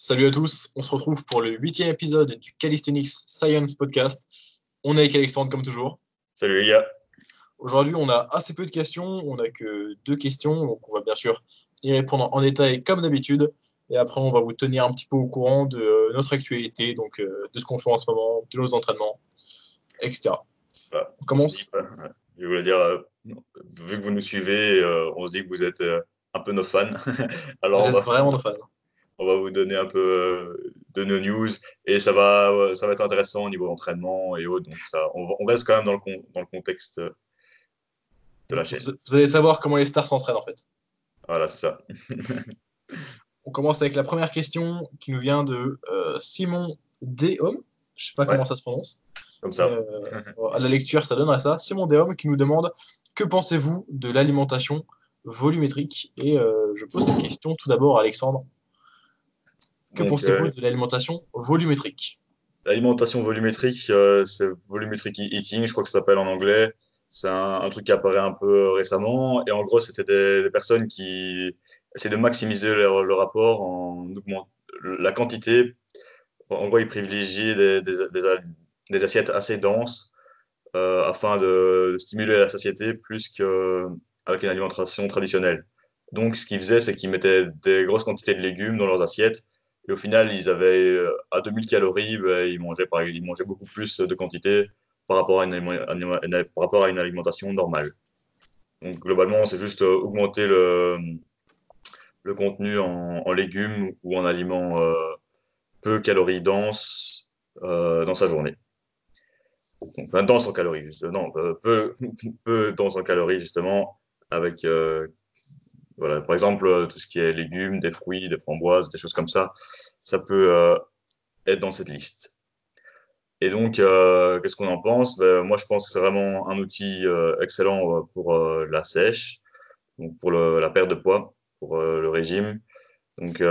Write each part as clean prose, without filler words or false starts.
Salut à tous, on se retrouve pour le 8e épisode du Calisthenics Science Podcast. On est avec Alexandre comme toujours. Salut les gars. Aujourd'hui, on a assez peu de questions, on n'a que 2 questions, donc on va bien sûr y répondre en détail comme d'habitude. Et après, on va vous tenir un petit peu au courant de notre actualité, donc de ce qu'on fait en ce moment, de nos entraînements, etc. Voilà, On on se dit, commence. je voulais dire, vu que vous nous suivez, on se dit que vous êtes un peu nos fans. Alors Vous êtes vraiment nos fans. on va vous donner un peu de nos news et ça va être intéressant au niveau entraînement et autres. Donc on reste quand même dans le contexte de la chaîne. Vous allez savoir comment les stars s'entraînent en fait. Voilà, c'est ça. On commence avec la première question qui nous vient de Simon Dehom. Je sais pas Ouais, comment ça se prononce. comme Mais ça. à la lecture, ça donnerait ça. Simon Dehom qui nous demande que pensez-vous de l'alimentation volumétrique. Et je pose cette question tout d'abord à Alexandre. Que Donc, pensez-vous de l'alimentation volumétrique? l'alimentation volumétrique, c'est volumetric eating, je crois que ça s'appelle en anglais. C'est un truc qui apparaît un peu récemment. Et en gros, c'était des personnes qui essaient de maximiser leur apport en augmentant la quantité. En gros, ils privilégient des assiettes assez denses afin de stimuler la satiété plus qu'avec une alimentation traditionnelle. Donc, ce qu'ils faisaient, c'est qu'ils mettaient des grosses quantités de légumes dans leurs assiettes. Et au final, ils avaient à 2000 calories, ben, ils mangeaient beaucoup plus de quantité par rapport à par rapport à une alimentation normale. Donc, globalement, c'est juste augmenter le contenu en légumes ou en aliments peu calories denses dans sa journée. Donc, enfin, dense en calories, justement. Non, peu dense en calories, justement, avec, voilà, par exemple, tout ce qui est légumes, des fruits, des framboises, des choses comme ça peut être dans cette liste. Et donc, qu'est-ce qu'on en pense? Ben, moi, je pense que c'est vraiment un outil excellent pour la sèche, donc pour la perte de poids, pour le régime. Donc,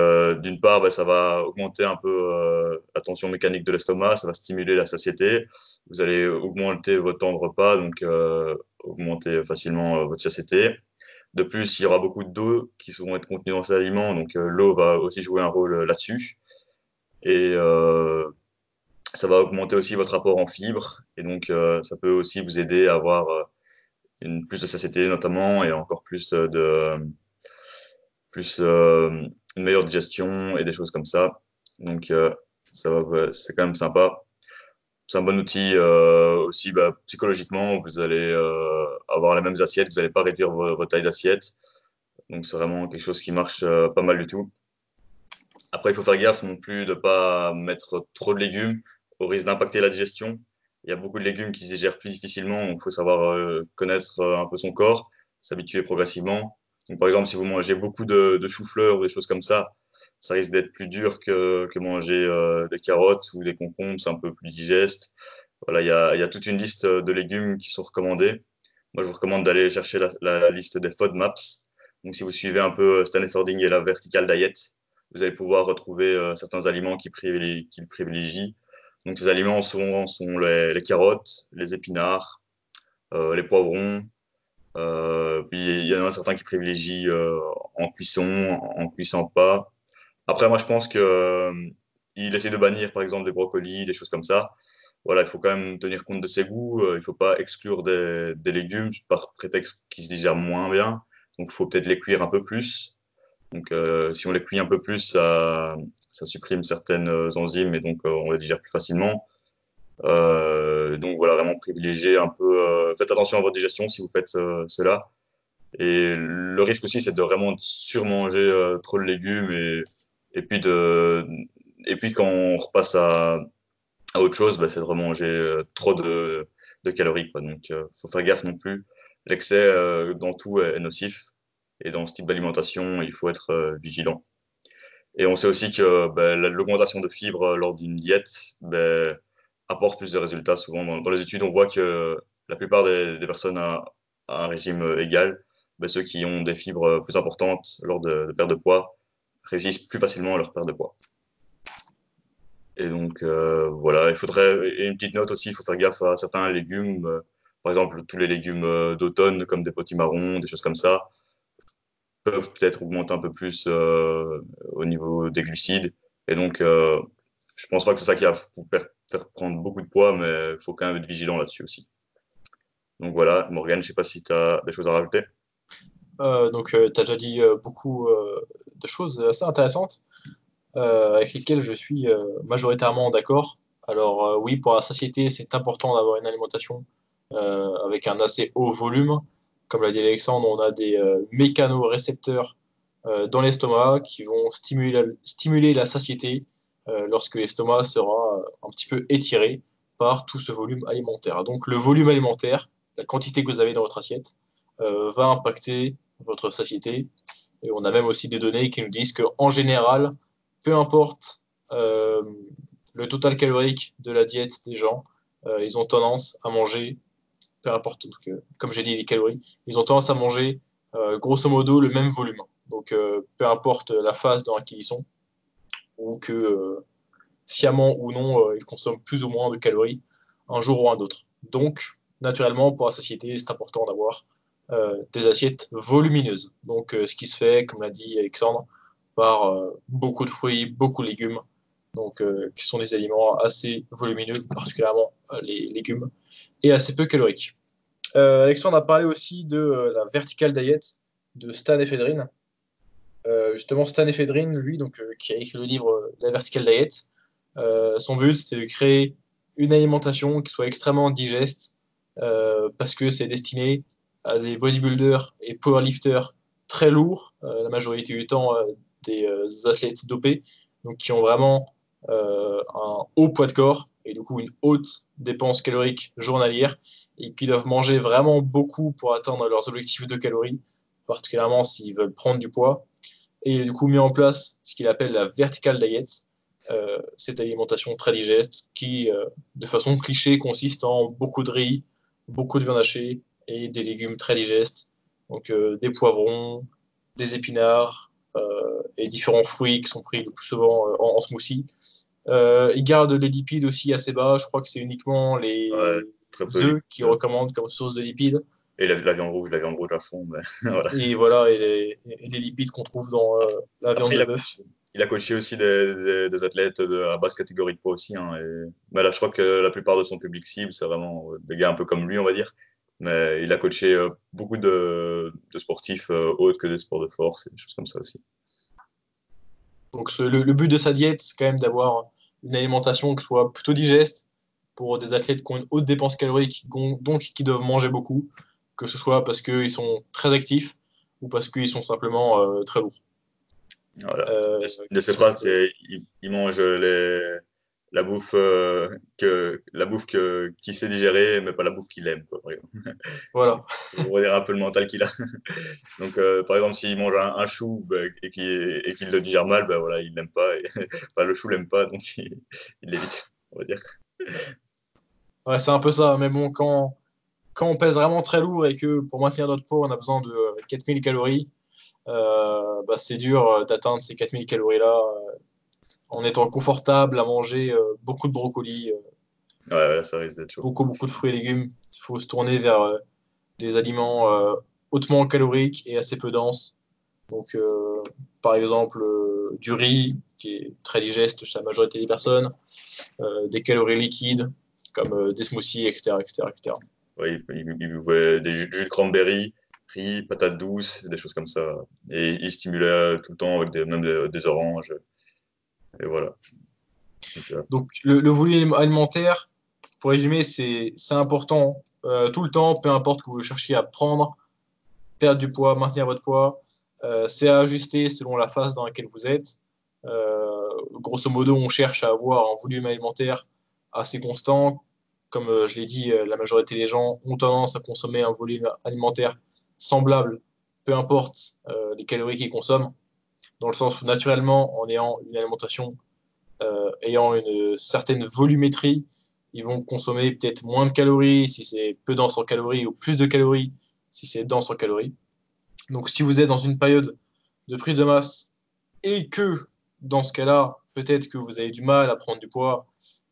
d'une part, ben, ça va augmenter un peu la tension mécanique de l'estomac, ça va stimuler la satiété. Vous allez augmenter votre temps de repas, donc augmenter facilement votre satiété. De plus, il y aura beaucoup d'eau qui vont être contenues dans ces aliments, donc l'eau va aussi jouer un rôle là-dessus. Et ça va augmenter aussi votre apport en fibres, et donc ça peut aussi vous aider à avoir plus de satiété notamment, et encore plus une meilleure digestion et des choses comme ça. Donc, c'est quand même sympa. C'est un bon outil aussi bah, psychologiquement. Vous allez avoir les mêmes assiettes, vous n'allez pas réduire vos tailles d'assiette. Donc, c'est vraiment quelque chose qui marche pas mal du tout. Après, il faut faire gaffe non plus de ne pas mettre trop de légumes au risque d'impacter la digestion. Il y a beaucoup de légumes qui se digèrent plus difficilement, donc il faut savoir connaître un peu son corps, s'habituer progressivement. Donc, par exemple, si vous mangez beaucoup de choux-fleurs ou des choses comme ça risque d'être plus dur que manger des carottes ou des concombres, c'est un peu plus digeste. Voilà, il y a toute une liste de légumes qui sont recommandés. Moi, je vous recommande d'aller chercher la liste des FODMAPs. Donc, si vous suivez un peu Stanley Fording et la Vertical Diet, vous allez pouvoir retrouver certains aliments qui le privilégient. Donc, ces aliments souvent sont les carottes, les épinards, les poivrons. Puis, il y en a certains qui privilégient en cuisson, en cuissant pas. Après, moi, je pense que il essaie de bannir, par exemple, des brocolis, des choses comme ça. Voilà, il faut quand même tenir compte de ses goûts. Il ne faut pas exclure des légumes par prétexte qu'ils se digèrent moins bien. Donc, il faut peut-être les cuire un peu plus. Donc, si on les cuit un peu plus, ça supprime certaines enzymes et donc on les digère plus facilement. Donc, voilà, vraiment privilégier un peu. Faites attention à votre digestion si vous faites cela. Et le risque aussi, c'est de vraiment surmanger trop de légumes et puis et puis quand on repasse à autre chose, bah, c'est de remanger trop de calories, quoi. Donc, faut faire gaffe non plus. L'excès dans tout est nocif. Et dans ce type d'alimentation, il faut être vigilant. Et on sait aussi que bah, l'augmentation de fibres lors d'une diète bah, apporte plus de résultats. Souvent, dans les études, on voit que la plupart des personnes à un régime égal, bah, ceux qui ont des fibres plus importantes lors de perte de poids réussissent plus facilement à leur perte de poids. Et donc, voilà, et une petite note aussi, il faut faire gaffe à certains légumes. Par exemple, tous les légumes d'automne, comme des potimarrons, des choses comme ça, peuvent peut-être augmenter un peu plus au niveau des glucides. Et donc, je pense pas que c'est ça qui va vous faire prendre beaucoup de poids, mais il faut quand même être vigilant là-dessus aussi. Donc voilà, Morgane, je sais pas si tu as des choses à rajouter. Donc, tu as déjà dit beaucoup de choses assez intéressantes avec lesquelles je suis majoritairement d'accord. Alors, oui, pour la satiété, c'est important d'avoir une alimentation avec un assez haut volume. Comme l'a dit Alexandre, on a des mécanorécepteurs dans l'estomac qui vont stimuler la satiété lorsque l'estomac sera un petit peu étiré par tout ce volume alimentaire. Donc, le volume alimentaire, la quantité que vous avez dans votre assiette, va impacter votre satiété. Et on a même aussi des données qui nous disent qu'en général, peu importe euh, le total calorique de la diète des gens, ils ont tendance à manger, peu importe, donc, comme j'ai dit, les calories, ils ont tendance à manger grosso modo le même volume. Donc, peu importe la phase dans laquelle ils sont, ou que sciemment ou non, ils consomment plus ou moins de calories un jour ou un autre. Donc, naturellement, pour la satiété, c'est important d'avoir des assiettes volumineuses. Donc, ce qui se fait, comme l'a dit Alexandre, par beaucoup de fruits, beaucoup de légumes, donc qui sont des aliments assez volumineux, particulièrement les légumes, et assez peu caloriques. Alexandre a parlé aussi de la vertical diet de Stan Ephedrine. Justement, Stan Ephedrine, lui, donc, qui a écrit le livre La vertical diet, son but, c'était de créer une alimentation qui soit extrêmement digeste, parce que c'est destiné à des bodybuilders et powerlifters très lourds, la majorité du temps des athlètes dopés, donc qui ont vraiment un haut poids de corps et du coup une haute dépense calorique journalière et qui doivent manger vraiment beaucoup pour atteindre leurs objectifs de calories, particulièrement s'ils veulent prendre du poids. Et il a du coup mis en place ce qu'il appelle la vertical diet, cette alimentation très digeste qui, de façon cliché, consiste en beaucoup de riz, beaucoup de viande hachée et des légumes très digestes. Donc des poivrons, des épinards et différents fruits qui sont pris le plus souvent en smoothie. Ils gardent les lipides aussi assez bas. Je crois que c'est uniquement Ouais, les très peu œufs qui liquide. recommandent comme source de lipides. Et la viande rouge à fond, mais voilà. Et voilà, et les lipides qu'on trouve dans la viande Après, de bœuf. il a coaché aussi des athlètes à basse catégorie de poids aussi, hein, mais là, je crois que la plupart de son public cible, c'est vraiment des gars un peu comme lui, on va dire. Mais il a coaché beaucoup de sportifs autres que des sports de force et des choses comme ça aussi. Donc le but de sa diète, c'est quand même d'avoir une alimentation qui soit plutôt digeste pour des athlètes qui ont une haute dépense calorique, donc qui doivent manger beaucoup, que ce soit parce qu'ils sont très actifs ou parce qu'ils sont simplement très lourds. Voilà. Euh, De ses Qu'est-ce que je phrases, peux... c'est il mange la bouffe qu'il sait digérer, mais pas la bouffe qu'il aime, quoi, par exemple. Voilà. Pour vous dire un peu le mental qu'il a. Donc, par exemple, s'il mange un chou bah, et qu'il le digère mal, bah, voilà, il l'aime pas. Enfin, le chou l'aime pas, donc il l'évite, on va dire. Ouais, c'est un peu ça. Mais bon, quand on pèse vraiment très lourd et que pour maintenir notre poids, on a besoin de 4000 calories, bah, c'est dur d'atteindre ces 4000 calories-là en étant confortable à manger beaucoup de brocolis, Ouais, ouais, ça risque d'être chaud. beaucoup de fruits et légumes. Il faut se tourner vers des aliments hautement caloriques et assez peu denses. Donc, par exemple, du riz, qui est très digeste chez la majorité des personnes, des calories liquides, comme des smoothies, etc., etc., etc. Ouais, il buvait des jus de cranberry, riz, patates douces, des choses comme ça. Et il stimulait tout le temps avec même des oranges. Et voilà. Donc, Donc, le volume alimentaire, pour résumer, c'est important tout le temps, peu importe que vous cherchiez à prendre, perdre du poids, maintenir votre poids. C'est à ajuster selon la phase dans laquelle vous êtes. Grosso modo, on cherche à avoir un volume alimentaire assez constant. Comme je l'ai dit, la majorité des gens ont tendance à consommer un volume alimentaire semblable, peu importe les calories qu'ils consomment, dans le sens où naturellement, en ayant une alimentation ayant une certaine volumétrie, ils vont consommer peut-être moins de calories si c'est peu dense en calories ou plus de calories si c'est dense en calories. Donc si vous êtes dans une période de prise de masse et que dans ce cas-là, peut-être que vous avez du mal à prendre du poids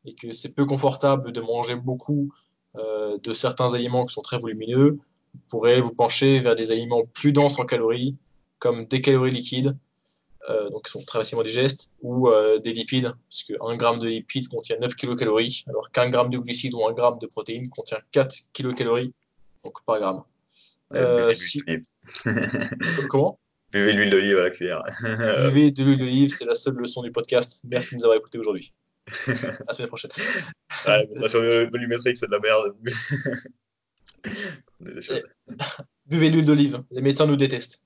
et que c'est peu confortable de manger beaucoup de certains aliments qui sont très volumineux, vous pourrez vous pencher vers des aliments plus denses en calories, comme des calories liquides, donc qui sont très facilement digestes, ou des lipides, parce qu'un gramme de lipides contient 9 kilocalories, alors qu'un gramme de glucides ou un gramme de protéines contient 4 kilocalories, donc par gramme. Ouais, buvez de l'huile Si... d'olive. Comment? Buvez de l'huile d'olive à la cuillère. Buvez de l'huile d'olive, c'est la seule leçon du podcast. Merci de nous avoir écoutés aujourd'hui. À la semaine prochaine. L'alimentation volumétrique, c'est de la merde. Des choses. Buvez l'huile d'olive, les médecins nous détestent.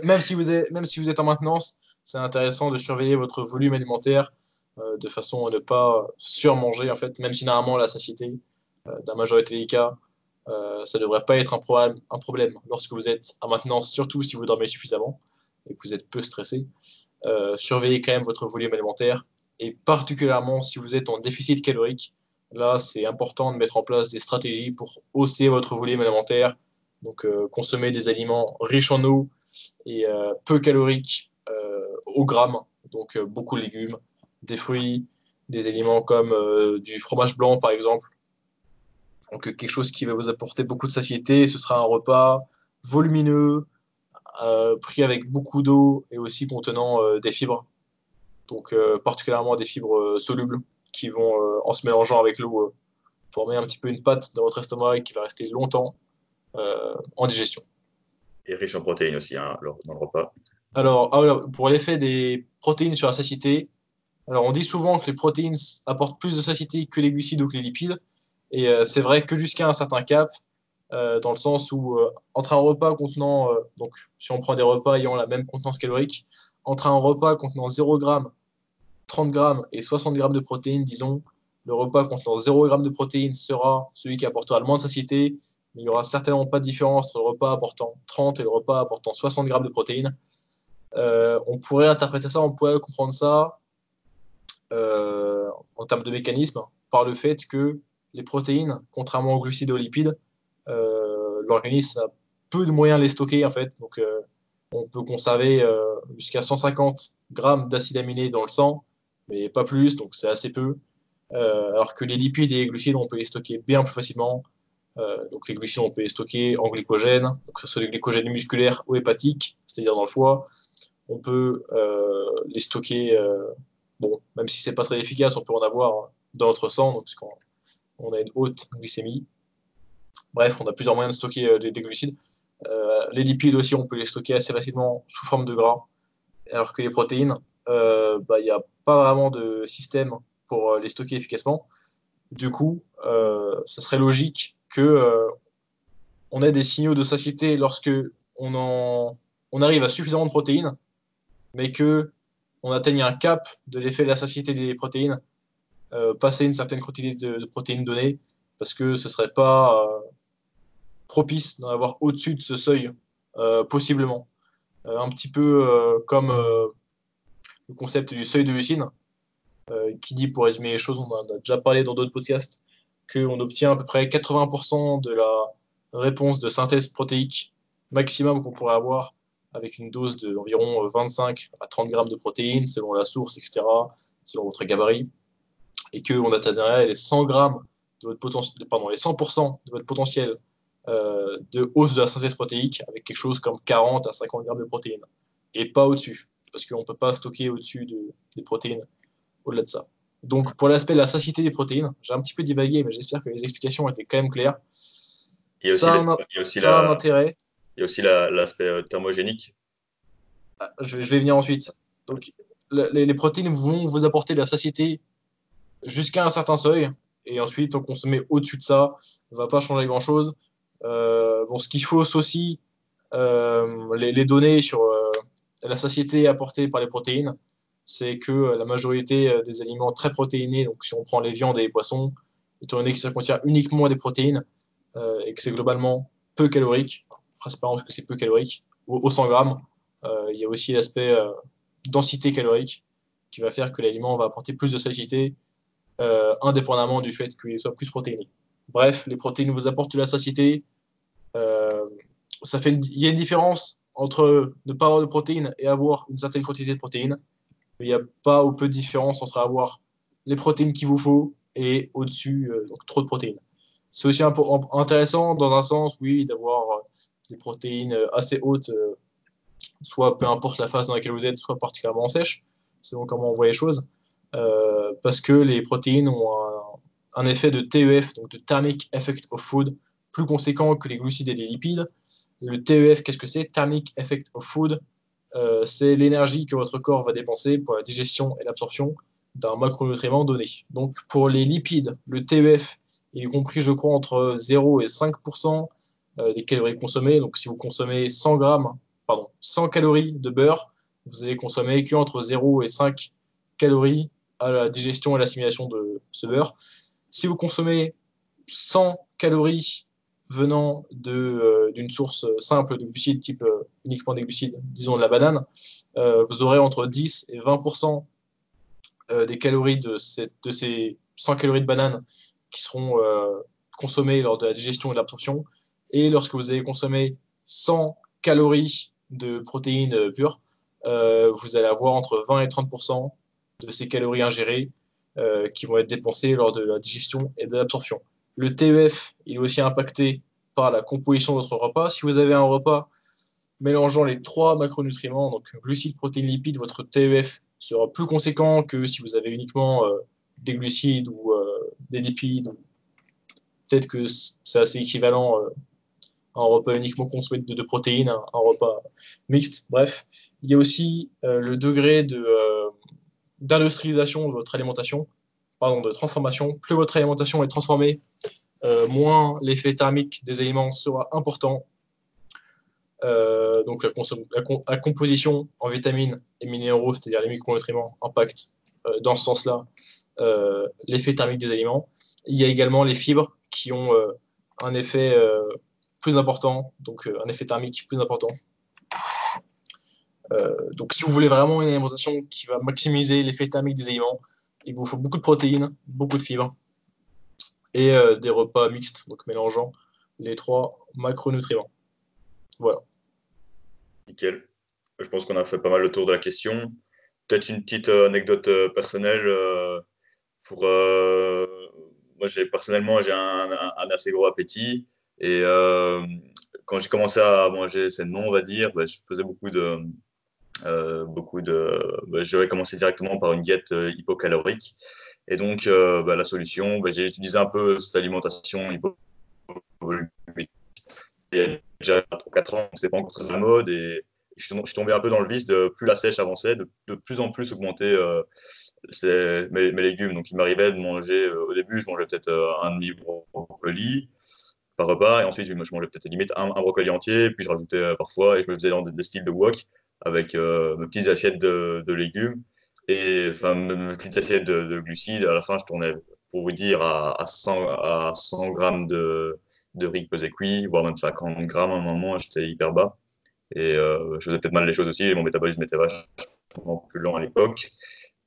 Même si vous êtes en maintenance, c'est intéressant de surveiller votre volume alimentaire de façon à ne pas surmanger, en fait, même si normalement la satiété, dans la majorité des cas, ça ne devrait pas être un problème lorsque vous êtes en maintenance, surtout si vous dormez suffisamment et que vous êtes peu stressé. Surveillez quand même votre volume alimentaire et particulièrement si vous êtes en déficit calorique. Là, c'est important de mettre en place des stratégies pour hausser votre volume alimentaire. Donc, consommer des aliments riches en eau et peu caloriques au gramme. Donc, beaucoup de légumes, des fruits, des aliments comme du fromage blanc, par exemple. Donc, quelque chose qui va vous apporter beaucoup de satiété. Ce sera un repas volumineux, pris avec beaucoup d'eau et aussi contenant des fibres. Donc, particulièrement des fibres solubles qui vont, en se mélangeant avec l'eau, former un petit peu une pâte dans votre estomac et qui va rester longtemps en digestion. Et riche en protéines aussi, hein, dans le repas. Alors, pour l'effet des protéines sur la satiété, alors on dit souvent que les protéines apportent plus de satiété que les glucides ou que les lipides, et c'est vrai que jusqu'à un certain cap, dans le sens où entre un repas contenant, donc si on prend des repas ayant la même contenance calorique, entre un repas contenant 0 g, 30 grammes et 60 grammes de protéines, disons, le repas contenant 0 g de protéines sera celui qui apportera le moins de satiété, mais il n'y aura certainement pas de différence entre le repas apportant 30 et le repas apportant 60 grammes de protéines. On pourrait interpréter ça, on pourrait comprendre ça en termes de mécanisme par le fait que les protéines, contrairement aux glucides et aux lipides, l'organisme a peu de moyens de les stocker en fait. Donc on peut conserver jusqu'à 150 grammes d'acides aminés dans le sang, mais pas plus, donc c'est assez peu. Alors que les lipides et les glucides, on peut les stocker bien plus facilement. Donc les glucides, on peut les stocker en glycogène, donc que ce soit les glycogènes musculaires ou hépatiques, c'est-à-dire dans le foie. On peut les stocker, bon, même si c'est pas très efficace, on peut en avoir dans notre sang, donc, parce qu'on a une haute glycémie. Bref, on a plusieurs moyens de stocker des glucides. Les lipides aussi, on peut les stocker assez facilement sous forme de gras, alors que les protéines, il n'y a pas vraiment de système pour les stocker efficacement. Du coup, ce serait logique que on ait des signaux de satiété lorsque on arrive à suffisamment de protéines, mais que on atteigne un cap de l'effet de la satiété des protéines, passer une certaine quantité de protéines données, parce que ce serait pas propice d'en avoir au-dessus de ce seuil, possiblement. Un petit peu comme le concept du seuil de Lucine, qui dit, pour résumer les choses, on en a déjà parlé dans d'autres podcasts, qu'on obtient à peu près 80% de la réponse de synthèse protéique maximum qu'on pourrait avoir avec une dose d'environ 25 à 30 grammes de protéines, selon la source, etc., selon votre gabarit, et qu'on atteindrait les 100 grammes de votre les 100% de votre potentiel de hausse de la synthèse protéique avec quelque chose comme 40 à 50 grammes de protéines, et pas au-dessus, parce qu'on ne peut pas stocker au-dessus des protéines au-delà de ça. Donc, pour l'aspect de la satiété des protéines, j'ai un petit peu divagué, mais j'espère que les explications étaient quand même claires. Il y a aussi, Ça a un intérêt. il y a aussi l'aspect thermogénique. Je vais venir ensuite. Donc, les protéines vont vous apporter de la satiété jusqu'à un certain seuil, et ensuite, en consommer au-dessus de ça, ne va pas changer grand-chose. Bon, ce qu'il faut aussi, les données sur la satiété apportée par les protéines, c'est que la majorité des aliments très protéinés, donc si on prend les viandes et les poissons, étant donné que ça contient uniquement des protéines et que c'est globalement peu calorique, principalement parce que c'est peu calorique, au 100 grammes, il y a aussi l'aspect densité calorique qui va faire que l'aliment va apporter plus de satiété indépendamment du fait qu'il soit plus protéiné. Bref, les protéines vous apportent de la satiété. Euh, il y a une différence entre ne pas avoir de protéines et avoir une certaine quantité de protéines. Mais il n'y a pas ou peu de différence entre avoir les protéines qu'il vous faut et au-dessus, donc trop de protéines. C'est aussi intéressant dans un sens, oui, d'avoir des protéines assez hautes soit peu importe la phase dans laquelle vous êtes, soit particulièrement sèche, selon comment on voit les choses, parce que les protéines ont un effet de TEF, donc de Thermic Effect of Food, plus conséquent que les glucides et les lipides. Le TEF, qu'est-ce que c'est? Thermic Effect of Food, c'est l'énergie que votre corps va dépenser pour la digestion et l'absorption d'un macronutriment donné. Donc pour les lipides, le TEF est compris, je crois, entre 0 et 5% des calories consommées. Donc si vous consommez 100 calories de beurre, vous allez consommer qu'entre 0 et 5 calories à la digestion et l'assimilation de ce beurre. Si vous consommez 100 calories venant d'une source simple de glucides, type uniquement des glucides, disons de la banane, vous aurez entre 10 et 20% des calories de ces 100 calories de banane qui seront consommées lors de la digestion et de l'absorption. Et lorsque vous avez consommé 100 calories de protéines pures, vous allez avoir entre 20 et 30% de ces calories ingérées qui vont être dépensées lors de la digestion et de l'absorption. Le TEF, il est aussi impacté par la composition de votre repas. Si vous avez un repas mélangeant les trois macronutriments, donc glucides, protéines, lipides, votre TEF sera plus conséquent que si vous avez uniquement des glucides ou des lipides. Peut-être que c'est assez équivalent à un repas uniquement consommé de protéines, un repas mixte. Bref, il y a aussi le degré d'industrialisation de votre alimentation, pardon, de transformation. Plus votre alimentation est transformée, moins l'effet thermique des aliments sera important. Donc la composition en vitamines et minéraux, c'est-à-dire les micronutriments, impacte dans ce sens-là l'effet thermique des aliments. Il y a également les fibres qui ont un effet plus important, donc un effet thermique plus important. Donc si vous voulez vraiment une alimentation qui va maximiser l'effet thermique des aliments, il vous faut beaucoup de protéines, beaucoup de fibres et des repas mixtes, donc mélangeant les trois macronutriments. Voilà. Nickel. Je pense qu'on a fait pas mal le tour de la question. Peut-être une petite anecdote personnelle pour moi personnellement j'ai un assez gros appétit et quand j'ai commencé à manger sainement on va dire je faisais j'avais commencé directement par une diète hypocalorique et donc la solution j'ai utilisé un peu cette alimentation hypocalorique il y a déjà 4 ans, c'est pas encore très à la mode et je suis tombé un peu dans le vice de plus la sèche avançait, de plus en plus augmenter mes légumes. Donc il m'arrivait de manger, au début je mangeais peut-être un demi-brocoli par repas et ensuite je mangeais peut-être limite un brocoli entier, puis je rajoutais parfois et je me faisais dans des styles de wok avec mes petites assiettes de légumes et enfin mes petites assiettes de glucides. À la fin je tournais, pour vous dire, à 100 grammes de riz pesé cuit, voire même 50 grammes à un moment, j'étais hyper bas. Et je faisais peut-être mal les choses aussi, et mon métabolisme était vachement plus lent à l'époque.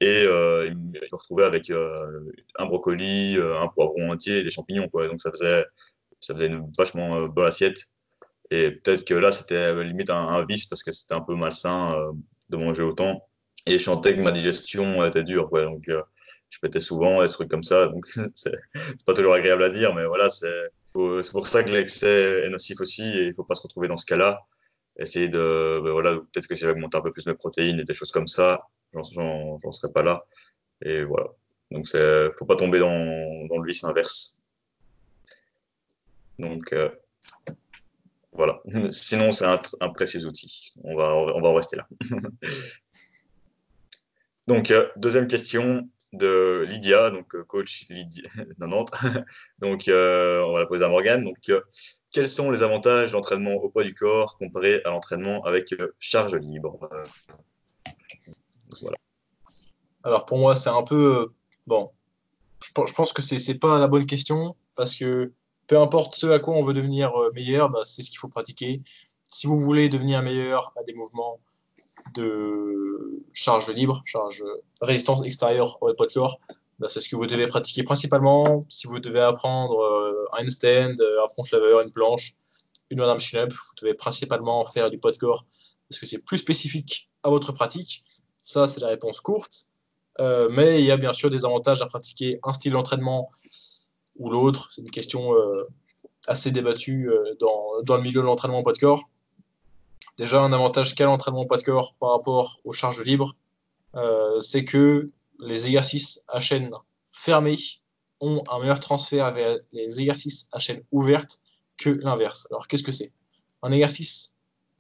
Et il me retrouvait avec un brocoli, un poivron entier et des champignons, quoi. Donc ça faisait une vachement bonne assiette. Et peut-être que là, c'était limite un vice parce que c'était un peu malsain de manger autant. Et je sentais que ma digestion était dure, quoi. Donc je pétais souvent, des trucs comme ça. Donc c'est pas toujours agréable à dire, mais voilà, c'est pour ça que l'excès est nocif aussi et il faut pas se retrouver dans ce cas-là. Essayer de, voilà, peut-être que si j'avais augmenté un peu plus mes protéines et des choses comme ça, j'en serais pas là. Et voilà. Donc, faut pas tomber dans le vice inverse. Donc, voilà. Sinon, c'est un précieux outil. On va en rester là. Donc, deuxième question de Lydia, donc coach Lydia, de Nantes. Donc, on va la poser à Morgane. Donc, quels sont les avantages de l'entraînement au poids du corps comparé à l'entraînement avec charge libre? Voilà. Alors pour moi, c'est un peu bon. Je pense que c'est pas la bonne question parce que peu importe ce à quoi on veut devenir meilleur, bah, c'est ce qu'il faut pratiquer. Si vous voulez devenir meilleur à des mouvements de charge libre, charge résistance extérieure au poids de corps, bah, c'est ce que vous devez pratiquer principalement. Si vous devez apprendre un handstand, un front lever, une planche, une One Arm Chin-Up, vous devez principalement faire du poids de corps parce que c'est plus spécifique à votre pratique. Ça, c'est la réponse courte. Mais il y a bien sûr des avantages à pratiquer un style d'entraînement ou l'autre. C'est une question assez débattue dans le milieu de l'entraînement en poids de corps. Déjà, un avantage qu'a l'entraînement au poids de corps par rapport aux charges libres, c'est que les exercices à chaîne fermée ont un meilleur transfert vers les exercices à chaîne ouverte que l'inverse. Alors, qu'est-ce que c'est? Un exercice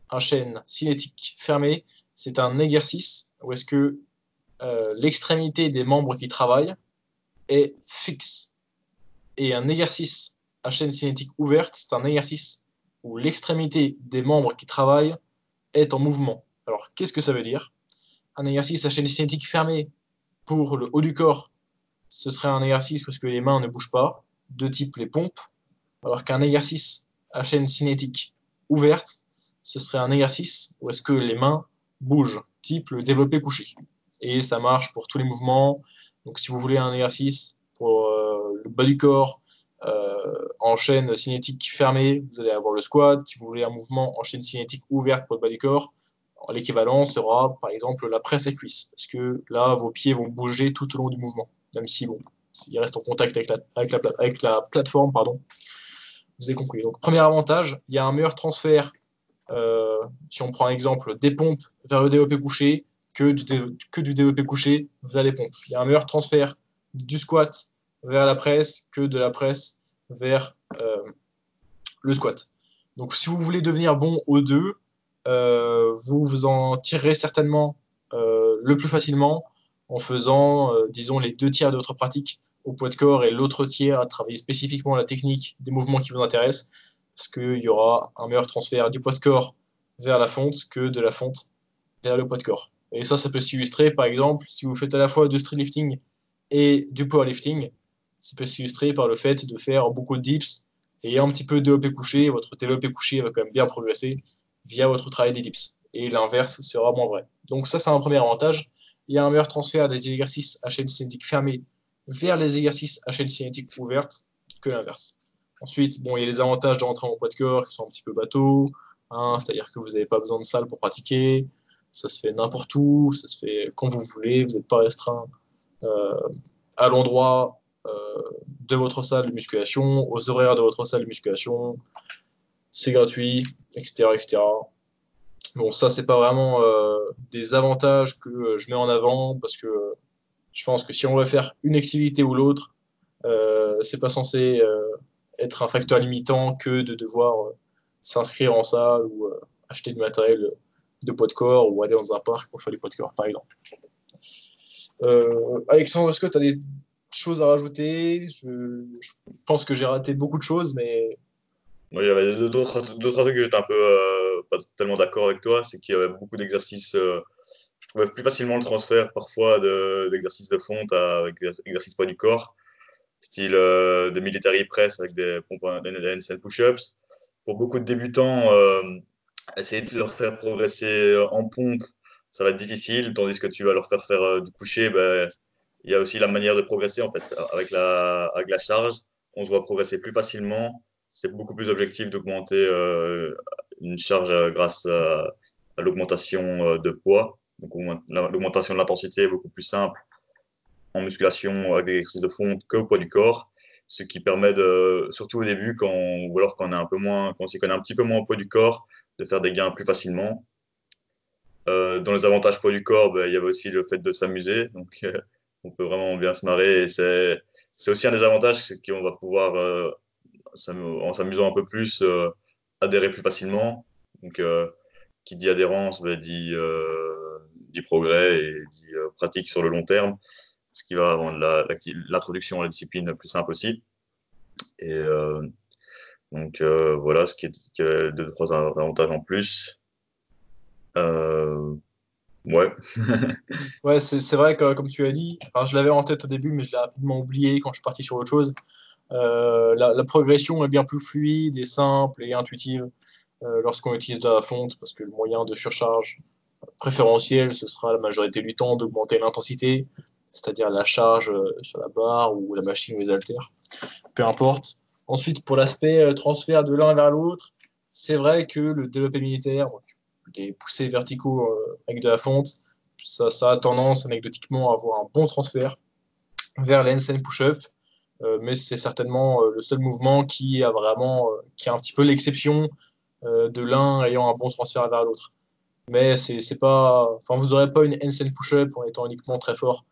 à chaîne cinétique fermée, c'est un exercice où est-ce que l'extrémité des membres qui travaillent est fixe. Et un exercice à chaîne cinétique ouverte, c'est un exercice où l'extrémité des membres qui travaillent est en mouvement. Alors, qu'est-ce que ça veut dire? Un exercice à chaîne cinétique fermée pour le haut du corps, ce serait un exercice parce que les mains ne bougent pas, de type les pompes, alors qu'un exercice à chaîne cinétique ouverte, ce serait un exercice où est-ce que les mains bougent, type le développé couché. Et ça marche pour tous les mouvements. Donc si vous voulez un exercice pour le bas du corps en chaîne cinétique fermée, vous allez avoir le squat. Si vous voulez un mouvement en chaîne cinétique ouverte pour le bas du corps, l'équivalent sera par exemple la presse à cuisse, parce que là, vos pieds vont bouger tout au long du mouvement, même si bon, s'ils restent en contact avec la plateforme, pardon. Vous avez compris. Donc, premier avantage, il y a un meilleur transfert, si on prend un exemple, des pompes vers le développé couché que du développé couché vers les pompes. Il y a un meilleur transfert du squat vers la presse que de la presse vers le squat. Donc, si vous voulez devenir bon aux deux, vous vous en tirerez certainement le plus facilement en faisant, disons, les 2 tiers de votre pratique au poids de corps et l'autre tiers à travailler spécifiquement la technique des mouvements qui vous intéressent, parce qu'il y aura un meilleur transfert du poids de corps vers la fonte que de la fonte vers le poids de corps. Et ça peut s'illustrer, par exemple, si vous faites à la fois du streetlifting et du powerlifting, ça peut s'illustrer par le fait de faire beaucoup de dips et un petit peu de développé couché. Votre développé couché va quand même bien progresser via votre travail des dips. Et l'inverse sera moins vrai. Donc ça, c'est un premier avantage. Il y a un meilleur transfert des exercices à chaîne cinétique fermée vers les exercices à chaîne cinétique ouverte que l'inverse. Ensuite, bon, il y a les avantages de rentrer en poids de corps qui sont un petit peu bateaux, hein, c'est-à-dire que vous n'avez pas besoin de salle pour pratiquer, ça se fait n'importe où, ça se fait quand vous voulez, vous n'êtes pas restreint euh, à l'endroit de votre salle de musculation, aux horaires de votre salle de musculation, c'est gratuit, etc., etc. Bon, ça, c'est pas vraiment des avantages que je mets en avant parce que je pense que si on veut faire une activité ou l'autre, c'est pas censé être un facteur limitant que de devoir s'inscrire en salle ou acheter du matériel de poids de corps ou aller dans un parc pour faire du poids de corps, par exemple. Alexandre, est-ce que tu as des choses à rajouter? Je pense que j'ai raté beaucoup de choses, mais Moi, il y avait d'autres trucs que j'étais un peu pas tellement d'accord avec toi, c'est qu'il y avait beaucoup d'exercices. Je trouvais plus facilement le transfert parfois d'exercices de fonte avec des exercices poids du corps, style de military press avec des pompes des handstand push-ups. Pour beaucoup de débutants, essayer de leur faire progresser en pompe, ça va être difficile, tandis que tu vas leur faire du coucher, ben, il y a aussi la manière de progresser en fait. Avec la charge, on se voit progresser plus facilement. C'est beaucoup plus objectif d'augmenter une charge grâce à l'augmentation de poids. Donc, l'augmentation de l'intensité est beaucoup plus simple en musculation avec des exercices de fonte qu'au poids du corps. Ce qui permet de, surtout au début, ou alors quand on est un peu moins, quand on s'y connaît un petit peu moins au poids du corps, de faire des gains plus facilement. Dans les avantages poids du corps, ben, il y avait aussi le fait de s'amuser. Donc, on peut vraiment bien se marrer. Et c'est aussi un des avantages, c'est qu'on va pouvoir, en s'amusant un peu plus, adhérer plus facilement. Donc, qui dit adhérence, ben, dit progrès et dit pratique sur le long terme, ce qui va rendre l'introduction à la discipline plus simple aussi. Et donc, voilà, qui est deux, trois avantages en plus. Euh, ouais. ouais, c'est vrai que, comme tu as dit, enfin, je l'avais en tête au début, mais je l'ai rapidement oublié quand je suis parti sur autre chose. La progression est bien plus fluide et simple et intuitive lorsqu'on utilise de la fonte, parce que le moyen de surcharge préférentiel, ce sera la majorité du temps d'augmenter l'intensité, c'est-à-dire la charge sur la barre ou la machine ou les haltères, peu importe. Ensuite, pour l'aspect transfert de l'un vers l'autre, c'est vrai que le développé militaire, donc les poussés verticaux avec de la fonte, ça a tendance anecdotiquement à avoir un bon transfert vers la handstand push-up, mais c'est certainement le seul mouvement qui a un petit peu l'exception de l'un ayant un bon transfert vers l'autre. Mais c'est pas, enfin, vous n'aurez pas une handstand push-up en étant uniquement très fort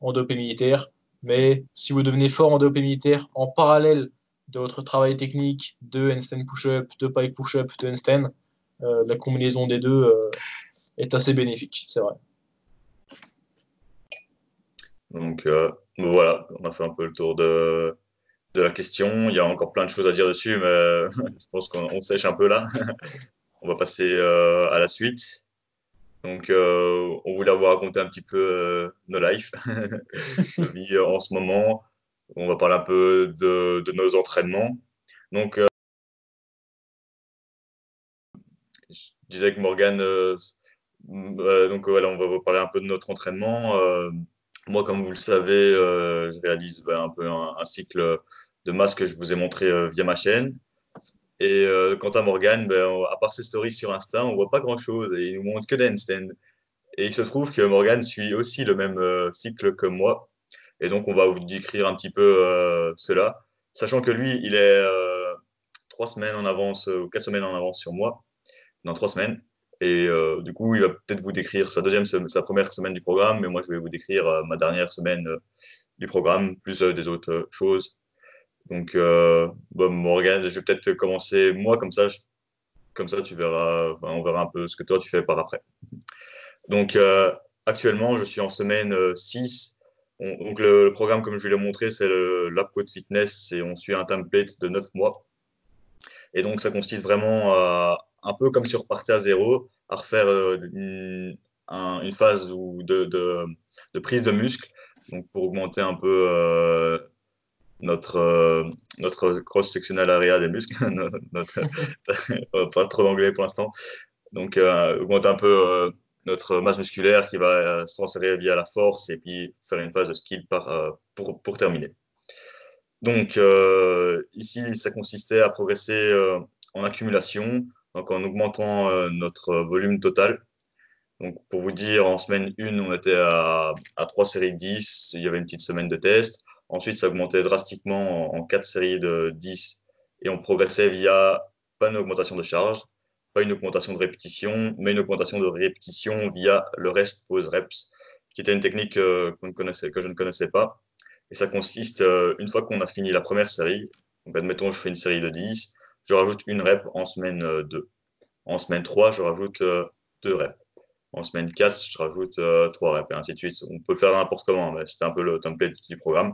en développé militaire. Mais si vous devenez fort en développé militaire, en parallèle de votre travail technique de handstand push-up, de pike push-up, de handstand, la combinaison des deux est assez bénéfique, c'est vrai. Donc voilà, on a fait un peu le tour de la question. Il y a encore plein de choses à dire dessus, mais je pense qu'on sèche un peu là. On va passer à la suite. Donc, on voulait vous raconter un petit peu nos lives, nos vies en ce moment. On va parler un peu de nos entraînements. Donc, je disais que Morgane, donc voilà, on va vous parler un peu de notre entraînement. Moi, comme vous le savez, je réalise un peu un cycle de masse que je vous ai montré via ma chaîne. Et quant à Morgane, à part ses stories sur Insta, on voit pas grand-chose et il nous montre que des handstands. Et il se trouve que Morgane suit aussi le même cycle que moi. Et donc, on va vous décrire un petit peu cela, sachant que lui, il est 3 semaines en avance ou 4 semaines en avance sur moi, dans 3 semaines. Et du coup, il va peut-être vous décrire sa première semaine du programme, mais moi, je vais vous décrire ma dernière semaine du programme, plus des autres choses. Donc, bon, Morgane, je vais peut-être commencer moi, comme ça, tu verras, enfin, on verra un peu ce que toi, tu fais par après. Donc, actuellement, je suis en semaine 6. Donc, le programme, comme je vais le montrer, c'est l'App Code Fitness et on suit un template de 9 mois. Et donc, ça consiste vraiment un peu comme si on repartait à zéro, à refaire une phase de prise de muscle, donc pour augmenter un peu notre, notre cross-sectional area des muscles. Pas trop d'anglais pour l'instant. Donc, augmenter un peu notre masse musculaire qui va se transférer via la force et puis faire une phase de skill pour terminer. Donc, ici, ça consistait à progresser en accumulation, donc en augmentant notre volume total. Donc, pour vous dire, en semaine 1, on était à 3 séries de 10, il y avait une petite semaine de test. Ensuite, ça augmentait drastiquement en 4 séries de 10 et on progressait via pas une augmentation de charge, pas une augmentation de répétition, mais une augmentation de répétition via le rest pause reps, qui était une technique que je ne connaissais pas. Et ça consiste, une fois qu'on a fini la première série, donc admettons, je fais une série de 10, je rajoute une rep en semaine 2. En semaine 3, je rajoute 2 reps. En semaine 4, je rajoute 3 reps et ainsi de suite. On peut le faire n'importe comment, mais c'était un peu le template du programme.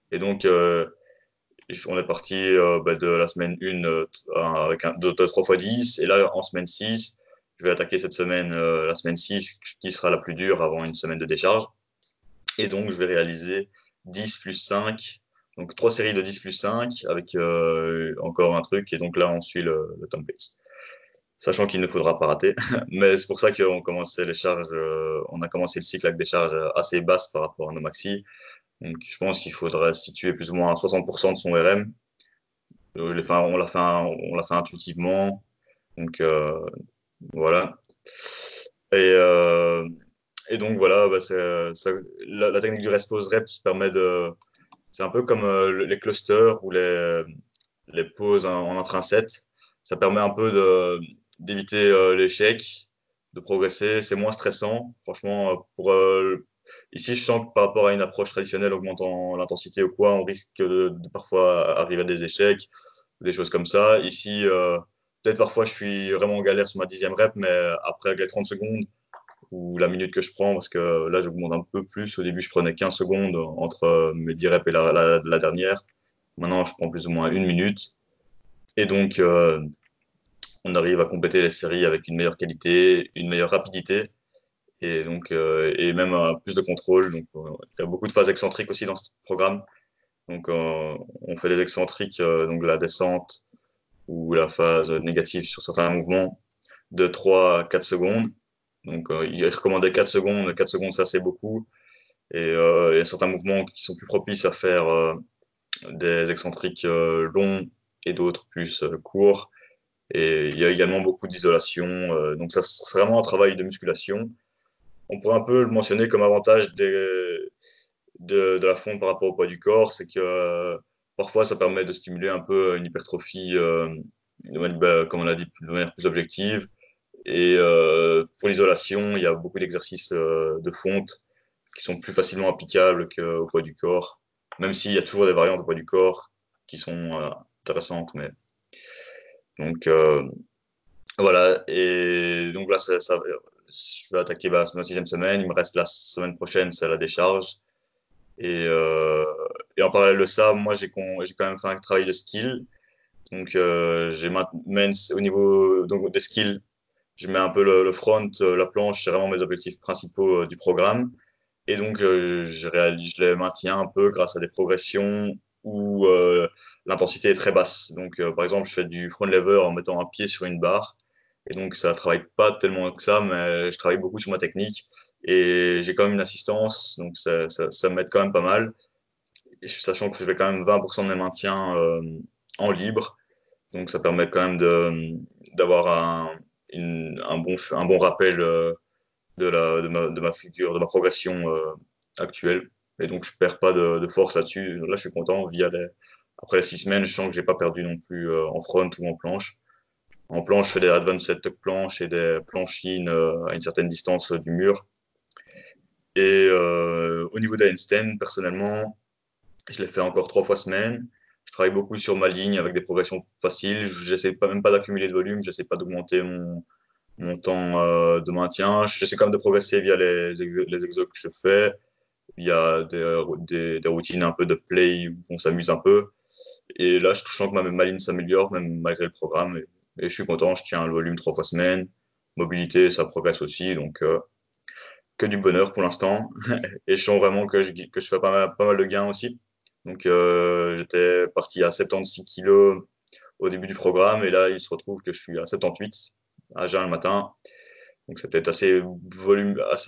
Et donc, on est parti de la semaine 1 avec de 3 fois 10. Et là, en semaine 6, je vais attaquer cette semaine, la semaine 6, qui sera la plus dure avant une semaine de décharge. Et donc, je vais réaliser 10 plus 5. Donc, 3 séries de 10 plus 5 avec encore un truc. Et donc là, on suit le template. Sachant qu'il ne faudra pas rater. Mais c'est pour ça qu'on commençait les charges, on a commencé le cycle avec des charges assez basses par rapport à nos maxi. Donc, je pense qu'il faudrait situer plus ou moins à 60% de son RM. On l'a fait intuitivement. Donc, voilà. Et, euh, et donc, voilà, la technique du rest pause reps permet de. C'est un peu comme les clusters ou les pauses en intraset. Ça permet un peu d'éviter l'échec, de progresser. C'est moins stressant. Franchement, ici, je sens que par rapport à une approche traditionnelle augmentant l'intensité ou quoi, on risque de parfois arriver à des échecs, des choses comme ça. Ici, peut-être parfois, je suis vraiment en galère sur ma 10e rep, mais après les 30 secondes ou la minute que je prends, parce que là, j'augmente un peu plus. Au début, je prenais 15 secondes entre mes 10 reps et la dernière. Maintenant, je prends plus ou moins 1 minute. Et donc, on arrive à compléter les séries avec une meilleure qualité, une meilleure rapidité et donc et même plus de contrôle. Donc, il y a beaucoup de phases excentriques aussi dans ce programme. Donc, on fait des excentriques, donc la descente ou la phase négative sur certains mouvements de 3 à 4 secondes. Donc, il est recommandé 4 secondes. 4 secondes, ça, c'est beaucoup. Et il y a certains mouvements qui sont plus propices à faire des excentriques longs et d'autres plus courts. Et il y a également beaucoup d'isolation. Donc, ça, c'est vraiment un travail de musculation. On pourrait un peu le mentionner comme avantage de la fonte par rapport au poids du corps, c'est que parfois, ça permet de stimuler un peu une hypertrophie comme on l'a dit, de manière plus objective. Et pour l'isolation, il y a beaucoup d'exercices de fonte qui sont plus facilement applicables qu'au poids du corps, même s'il y a toujours des variantes au poids du corps qui sont intéressantes. Mais... Donc voilà, et donc là, je vais attaquer ma 6e semaine. Il me reste la semaine prochaine, c'est la décharge. Et, euh, et en parallèle de ça, moi, j'ai quand même fait un travail de skill. Donc, au niveau donc, des skills, je mets un peu le front, la planche, c'est vraiment mes objectifs principaux du programme. Et donc, je les maintiens un peu grâce à des progressions où l'intensité est très basse. Donc, par exemple, je fais du front lever en mettant un pied sur une barre. Et donc, ça ne travaille pas tellement que ça, mais je travaille beaucoup sur ma technique. Et j'ai quand même une assistance, donc ça m'aide quand même pas mal. Et sachant que je fais quand même 20% de mes maintiens en libre. Donc, ça permet quand même d'avoir un bon rappel de ma figure, de ma progression actuelle. Et donc, je perds pas de force là-dessus. Là, je suis content. Après les 6 semaines, je sens que j'ai pas perdu non plus en front ou en planche. En planche, je fais des advanced tuck planches et des planches in à une certaine distance du mur. Et au niveau des handstands, personnellement, je l'ai fait encore 3 fois semaine. Je travaille beaucoup sur ma ligne avec des progressions faciles. J'essaie pas, même pas d'accumuler de volume. J'essaie pas d'augmenter mon temps de maintien. J'essaie quand même de progresser via les exos que je fais. Il y a des routines un peu de play où on s'amuse un peu. Et là, je sens que ma ligne s'améliore, même malgré le programme. Et je suis content, je tiens le volume 3 fois semaine. Mobilité, ça progresse aussi. Donc, que du bonheur pour l'instant. Et je sens vraiment que je fais pas mal de gains aussi. Donc, j'étais parti à 76 kilos au début du programme. Et là, il se retrouve que je suis à 78 à jeun le matin. Donc, c'est peut-être assez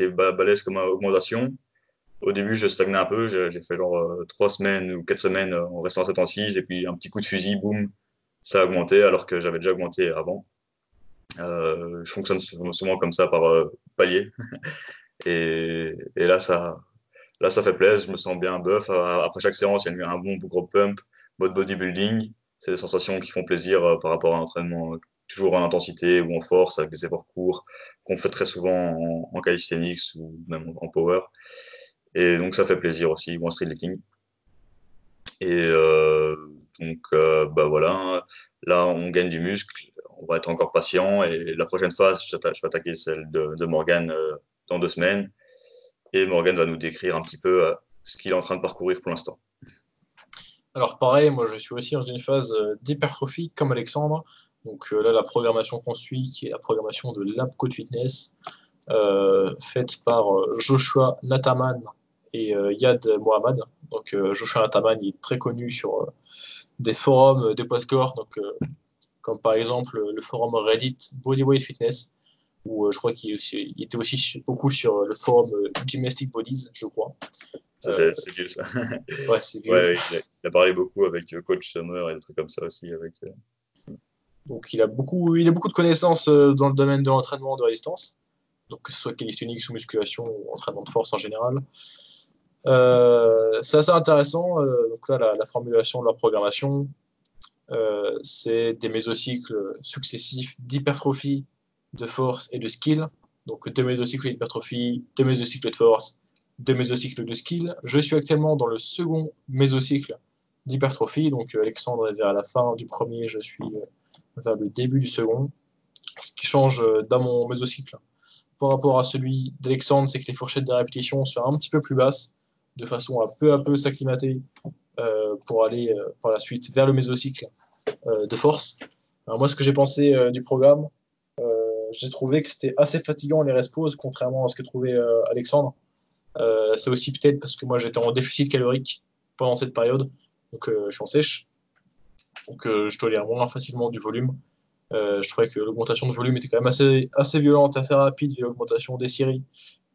balèze comme augmentation. Au début, je stagnais un peu. J'ai fait genre 3 semaines ou 4 semaines en restant à 76. Et puis, un petit coup de fusil, boum, ça a augmenté alors que j'avais déjà augmenté avant. Je fonctionne souvent comme ça par palier. Et là, ça fait plaisir. Je me sens bien buff. Après chaque séance, il y a un bon gros pump, mode bodybuilding. C'est des sensations qui font plaisir par rapport à un entraînement toujours en intensité ou en force avec des efforts courts qu'on fait très souvent en calisthenics ou même en power. Et donc, ça fait plaisir aussi, ou en streetlifting. Et donc, bah voilà, là, on gagne du muscle, on va être encore patient. Et la prochaine phase, je vais attaquer celle de Morgane dans 2 semaines. Et Morgane va nous décrire un petit peu ce qu'il est en train de parcourir pour l'instant. Alors pareil, moi je suis aussi dans une phase d'hypertrophie comme Alexandre. Donc là, la programmation qu'on suit, qui est la programmation de Lab Code Fitness, faite par Joshua Nataman et Yad Mohammad. Donc Joshua Nataman, il est très connu sur des forums de poids de corps, donc, comme par exemple le forum Reddit Bodyweight Fitness, où je crois il était aussi beaucoup sur le forum Gymnastic Bodies, je crois. C'est vieux, ça. Ouais, c'est vieux. Ouais, il a parlé beaucoup avec Coach Summer et des trucs comme ça aussi. Donc il a beaucoup de connaissances dans le domaine de l'entraînement de résistance, donc que ce soit calisthenics ou musculation ou entraînement de force en général. C'est assez intéressant. Donc là, la formulation de leur programmation, c'est des mésocycles successifs d'hypertrophie, de force et de skill. Donc deux mésocycles d'hypertrophie, deux mésocycles de force, deux mésocycles de skill. Je suis actuellement dans le second mésocycle d'hypertrophie. Donc Alexandre est vers la fin du premier, je suis vers le début du second. Ce qui change dans mon mésocycle par rapport à celui d'Alexandre, c'est que les fourchettes de répétition sont un petit peu plus basses, de façon à peu s'acclimater pour aller par la suite vers le mésocycle de force. Alors moi, ce que j'ai pensé du programme, j'ai trouvé que c'était assez fatigant les rest pauses, contrairement à ce que trouvait Alexandre. C'est aussi peut-être parce que moi j'étais en déficit calorique pendant cette période, donc je suis en sèche, donc je tolère moins facilement du volume. Je trouvais que l'augmentation de volume était quand même assez violente, assez rapide, via l'augmentation des séries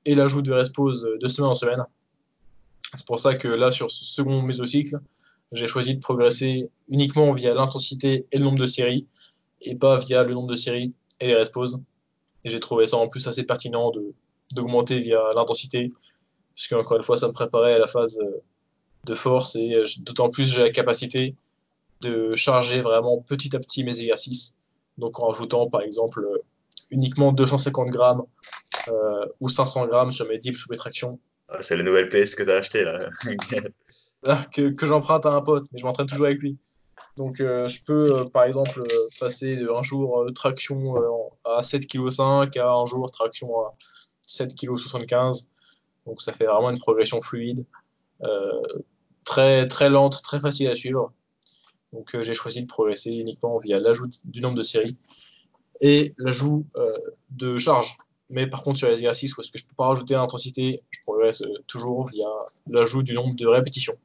et l'ajout de rest pause de semaine en semaine. C'est pour ça que là, sur ce second mésocycle, j'ai choisi de progresser uniquement via l'intensité et le nombre de séries, et pas via le nombre de séries et les rest pauses. Et j'ai trouvé ça en plus assez pertinent d'augmenter via l'intensité, puisque encore une fois, ça me préparait à la phase de force, et d'autant plus j'ai la capacité de charger vraiment petit à petit mes exercices. Donc en ajoutant par exemple uniquement 250 grammes ou 500 grammes sur mes dips ou mes tractions. Ah, c'est les nouvelles places que tu as achetées là. Que j'emprunte à un pote, mais je m'entraîne toujours avec lui. Donc je peux par exemple passer de un jour traction à 7,5 kg à un jour traction à 7,75 kg. Donc ça fait vraiment une progression fluide, euh, très, très lente, très facile à suivre. Donc j'ai choisi de progresser uniquement via l'ajout du nombre de séries et l'ajout de charge. Mais par contre, sur les exercices où est-ce que je ne peux pas rajouter l'intensité, je progresse toujours via l'ajout du nombre de répétitions.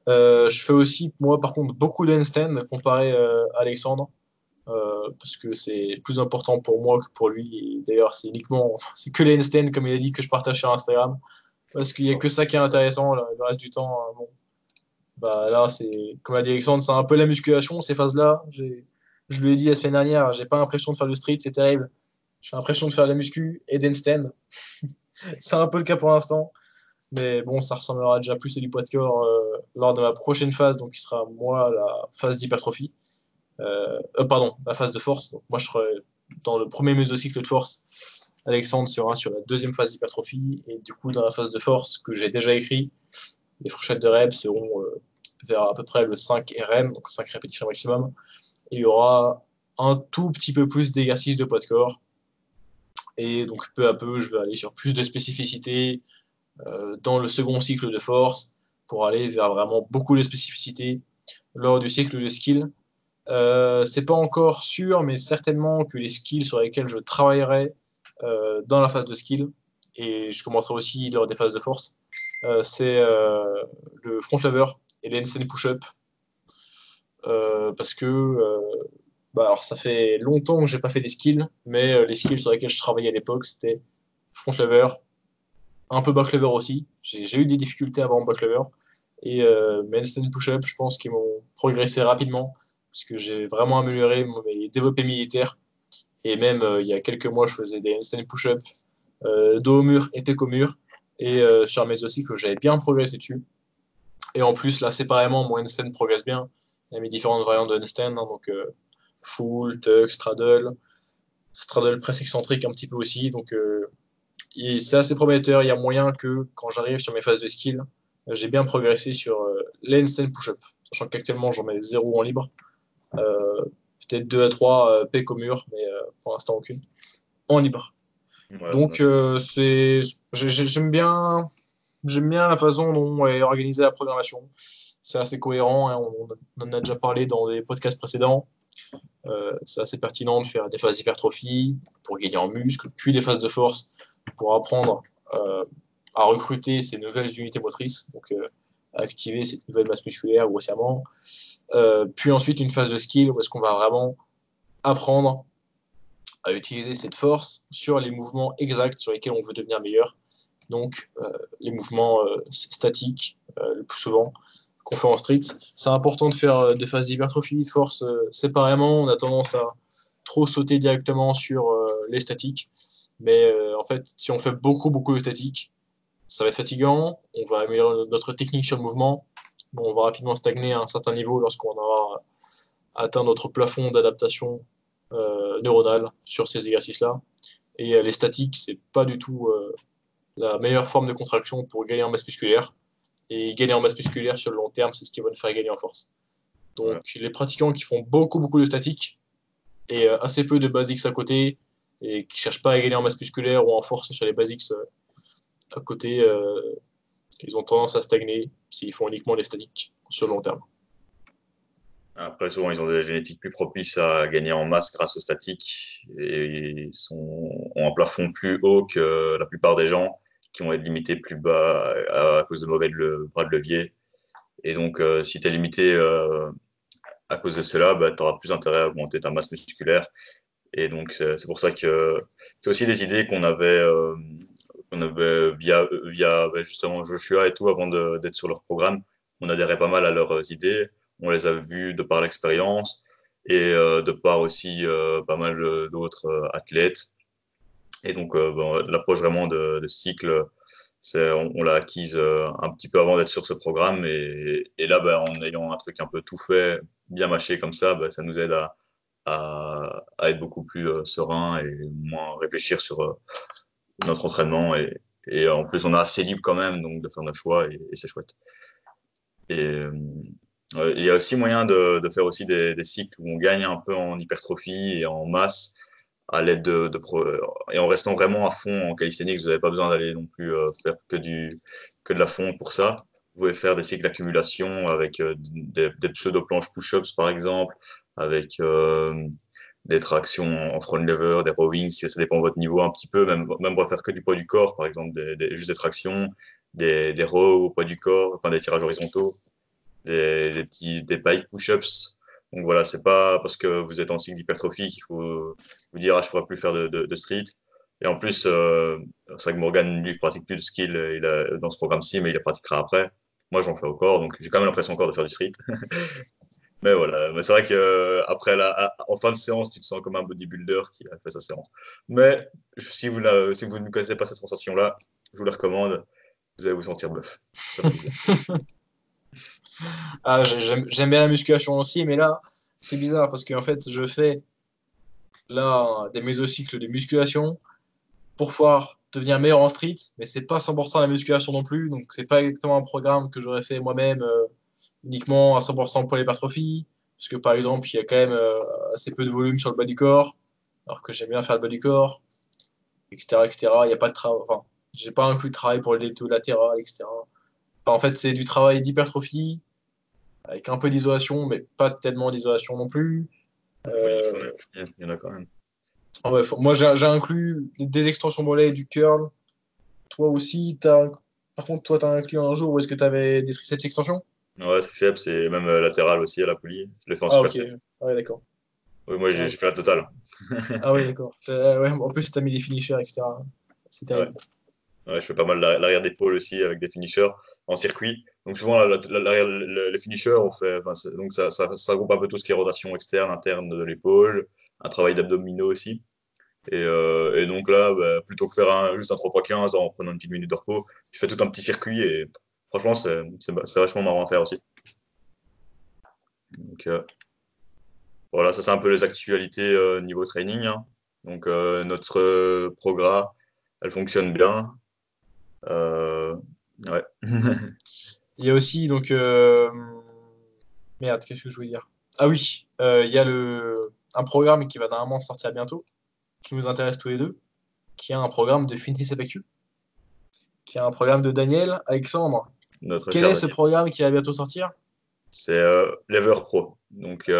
Je fais aussi, moi, par contre, beaucoup de handstand comparé à Alexandre, parce que c'est plus important pour moi que pour lui. Et d'ailleurs, c'est que les handstand, comme il a dit, que je partage sur Instagram, parce qu'il n'y a que ça qui est intéressant. Là, le reste du temps, bon, bah, là, comme a dit Alexandre, c'est un peu la musculation, ces phases-là. Je lui ai dit la semaine dernière, j'ai pas l'impression de faire du street, c'est terrible. J'ai l'impression de faire de la muscu et d'handstand. C'est un peu le cas pour l'instant. Mais bon, ça ressemblera déjà plus à du poids de corps lors de ma prochaine phase, donc qui sera moi la phase d'hypertrophie. Pardon, la phase de force. Donc moi, je serai dans le premier mésocycle de force. Alexandre sera sur la deuxième phase d'hypertrophie. Et du coup, dans la phase de force que j'ai déjà écrit, les fourchettes de reps seront vers à peu près le 5 RM, donc 5 répétitions maximum. Et il y aura un tout petit peu plus d'exercices de poids de corps. Et donc peu à peu, je vais aller sur plus de spécificité dans le second cycle de force pour aller vers vraiment beaucoup de spécificité lors du cycle de skill. C'est pas encore sûr, mais certainement que les skills sur lesquels je travaillerai dans la phase de skill, et je commencerai aussi lors des phases de force, c'est le front lever et les handstand push-up. Parce que bah alors ça fait longtemps que j'ai pas fait des skills, mais les skills sur lesquels je travaillais à l'époque, c'était front lever, un peu back lever aussi. J'ai eu des difficultés avant back lever. Et mes handstand push-up, je pense qu'ils m'ont progressé rapidement, parce que j'ai vraiment amélioré mes développés militaires. Et même il y a quelques mois, je faisais des handstand push-up dos au mur et pec au mur. Et sur mes aussi, que j'avais bien progressé dessus. Et en plus, là, séparément, mon handstand progresse bien. Il y a mes différentes variantes de handstand, hein, donc full, tuck, straddle press excentrique un petit peu aussi. Donc c'est assez prometteur. Il y a moyen que quand j'arrive sur mes phases de skill, j'ai bien progressé sur les handstand push-up. Sachant qu'actuellement, j'en mets 0 en libre. Euh, Peut-être 2 à 3 pecs au mur, mais pour l'instant, aucune. En libre. Ouais, Donc, j'aime bien la façon dont est organisée la programmation. C'est assez cohérent, hein, on en a déjà parlé dans des podcasts précédents. C'est assez pertinent de faire des phases d'hypertrophie pour gagner en muscle, puis des phases de force pour apprendre à recruter ces nouvelles unités motrices, donc à activer cette nouvelle masse musculaire grossièrement. Puis ensuite une phase de skill où est-ce qu'on va vraiment apprendre à utiliser cette force sur les mouvements exacts sur lesquels on veut devenir meilleur. Donc les mouvements statiques le plus souvent qu'on fait en street. C'est important de faire des phases d'hypertrophie, de force séparément. On a tendance à trop sauter directement sur les statiques. Mais en fait, si on fait beaucoup de statiques, ça va être fatigant. On va améliorer notre technique sur le mouvement. Bon, on va rapidement stagner à un certain niveau lorsqu'on aura atteint notre plafond d'adaptation neuronale sur ces exercices-là. Et les statiques, c'est pas du tout la meilleure forme de contraction pour gagner en masse musculaire. Et gagner en masse musculaire sur le long terme, c'est ce qui va nous faire gagner en force. ouais. Donc les pratiquants qui font beaucoup de statiques et assez peu de basics à côté et qui ne cherchent pas à gagner en masse musculaire ou en force sur les basics à côté, ils ont tendance à stagner s'ils font uniquement les statiques sur le long terme. Après, souvent, ils ont des génétiques plus propices à gagner en masse grâce aux statiques et ont un plafond plus haut que la plupart des gens qui vont être limités plus bas à cause de mauvais bras de levier. Et donc, si tu es limité à cause de cela, bah, tu auras plus intérêt à augmenter ta masse musculaire. Et donc, c'est pour ça que c'est aussi des idées qu'on avait via bah, justement Joshua et tout avant d'être sur leur programme. On adhérait pas mal à leurs idées. On les a vues de par l'expérience et de par aussi pas mal d'autres athlètes. Et donc, l'approche vraiment de cycle On l'a acquise un petit peu avant d'être sur ce programme. Et là, bah, en ayant un truc un peu tout fait, bien mâché comme ça, bah, ça nous aide à être beaucoup plus serein et moins réfléchir sur notre entraînement. Et en plus, on est assez libre quand même donc de faire nos choix et c'est chouette. Et il y a aussi moyen de faire aussi des cycles où on gagne un peu en hypertrophie et en masse à l'aide et en restant vraiment à fond en calisthenics. Vous n'avez pas besoin d'aller non plus faire que de la fonte pour ça. Vous pouvez faire des cycles d'accumulation avec des pseudo-planches push-ups par exemple, avec des tractions en front lever, des rowing, si ça dépend de votre niveau un petit peu, même refaire que du poids du corps, par exemple, juste des tractions, des rows au poids du corps, enfin des tirages horizontaux, des pike push-ups. Donc voilà, c'est pas parce que vous êtes en cycle d'hypertrophie qu'il faut vous dire ah je pourrais plus faire de street. Et en plus, c'est vrai que Morgan lui pratique plus de skill dans ce programme-ci, mais il la pratiquera après. Moi, j'en fais au corps, donc j'ai quand même l'impression encore de faire du street. Mais voilà, mais c'est vrai que après en fin de séance, tu te sens comme un bodybuilder qui a fait sa séance. Mais si vous ne connaissez pas cette sensation-là, je vous la recommande. Vous allez vous sentir bœuf. Ça fait plaisir. Ah, j'aime bien la musculation aussi, mais là, c'est bizarre parce qu'en fait, je fais là des mésocycles de musculation pour pouvoir devenir meilleur en street, mais c'est pas 100% la musculation non plus, donc c'est pas exactement un programme que j'aurais fait moi-même uniquement à 100% pour l'hypertrophie, parce que par exemple, il y a quand même assez peu de volume sur le bas du corps, alors que j'aime bien faire le bas du corps, etc., etc. Il n'y a pas de travail, enfin, j'ai pas inclus de travail pour le détour latéral, etc. Enfin, en fait, c'est du travail d'hypertrophie avec un peu d'isolation, mais pas tellement d'isolation non plus. Oui, quand Euh, même. Il y en a quand même. en bref, moi, j'ai inclus des extensions mollets et du curl. Toi aussi, par contre, toi, tu as inclus un jour où est-ce que tu avais des triceps extensions? Ouais, triceps et même latéral aussi à la poulie. Je l'ai fait en Ah, ok. superset. Ah, ouais, d'accord. Oui, moi, Ah, j'ai fait la totale. ah ouais, d'accord. Ouais, en plus, tu as mis des finishers, etc. C'est Ouais. terrible. Ouais, je fais pas mal l'arrière d'épaule aussi avec des finishers en circuit. Donc souvent, les finishers, on fait, enfin, donc ça regroupe un peu tout ce qui est rotation externe, interne de l'épaule, un travail d'abdominaux aussi. Et donc là, bah, plutôt que faire juste un 3x15 en prenant une petite minute de repos, tu fais tout un petit circuit et franchement, c'est vachement marrant à faire aussi. Donc voilà, ça c'est un peu les actualités niveau training, hein. Donc notre programme, elle fonctionne bien. Euh, ouais. Il y a aussi, donc, merde, qu'est-ce que je voulais dire? Ah oui, il y a un programme qui va normalement sortir bientôt, qui nous intéresse tous les deux, qui est un programme de Fitness FAQ, qui est un programme de Daniel Alexandre. Notre Quel cher est ce Daniel. programme qui va bientôt sortir? C'est Lever Pro. Donc,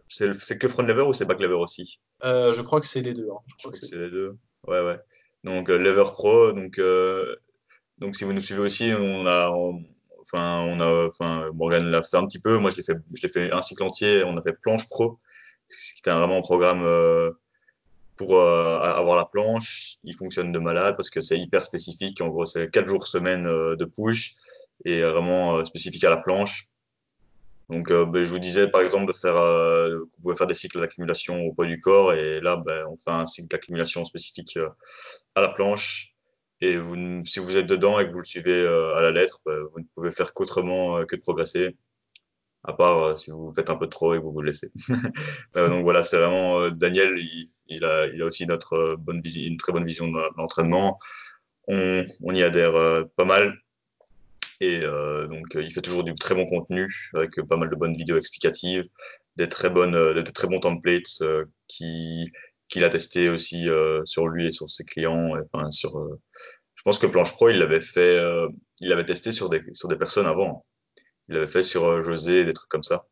c'est que front lever ou c'est back lever aussi? Je crois que c'est les deux, hein. Je Je crois que crois que c'est c'est les deux. Ouais, ouais. Donc, Lever Pro. Donc, si vous nous suivez aussi, enfin, Morgan l'a fait un petit peu. Moi, je l'ai fait un cycle entier. On a fait Planche Pro, ce qui était vraiment un programme pour avoir la planche. Il fonctionne de malade parce que c'est hyper spécifique. En gros, c'est 4 jours semaine de push et vraiment spécifique à la planche. Donc, ben, je vous disais par exemple de faire, vous pouvez faire des cycles d'accumulation au poids du corps, et là, ben, on fait un cycle d'accumulation spécifique à la planche. Et si vous êtes dedans et que vous le suivez à la lettre, ben, vous ne pouvez faire qu'autrement que de progresser, à part si vous faites un peu de trop et que vous vous laissez. Donc voilà, c'est vraiment Daniel, il a aussi une très bonne vision de l'entraînement. On y adhère pas mal. Et donc, il fait toujours du très bon contenu avec pas mal de bonnes vidéos explicatives, des très bons templates qu'il a testé aussi sur lui et sur ses clients. Enfin, je pense que Planche Pro, il l'avait testé sur des personnes avant. Il l'avait fait sur José et des trucs comme ça.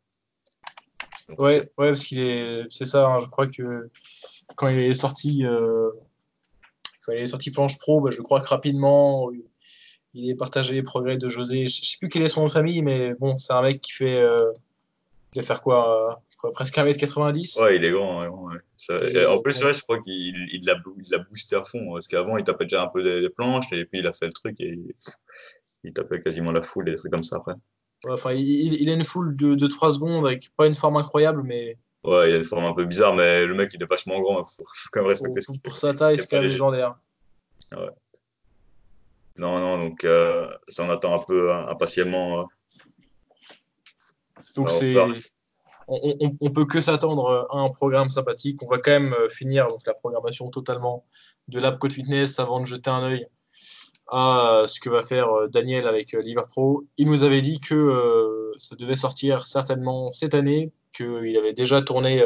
Donc, Ouais, parce c'est ça, hein, je crois que quand il est sorti, quand il est sorti Planche Pro, bah, je crois que rapidement, il est partagé les progrès de José. Je sais plus quel est son nom de famille, mais bon, c'est un mec qui va faire quoi, presque 1,90 m. ouais, il est grand, ouais, ouais. Et en Et plus, bon, ouais, je crois il l'a boosté à fond, hein, parce qu'avant, il tapait déjà un peu des planches, et puis il a fait le truc, et il tapait quasiment la foule et des trucs comme ça après. ouais, enfin, il a une foule de 3 secondes avec pas une forme incroyable, mais Ouais, il a une forme un peu bizarre, mais le mec, il est vachement grand. Il faut quand même respecter ce qu'il fait. pour sa taille, Il est c'est quand pas même léger. légendaire. Ouais. Non, non, donc ça on attend un peu impatiemment. Donc On va voir. on peut que s'attendre à un programme sympathique. On va quand même finir donc, la programmation totalement de l'App Code Fitness avant de jeter un œil à ce que va faire Daniel avec Liverpro. Il nous avait dit que ça devait sortir certainement cette année, qu'il avait déjà tourné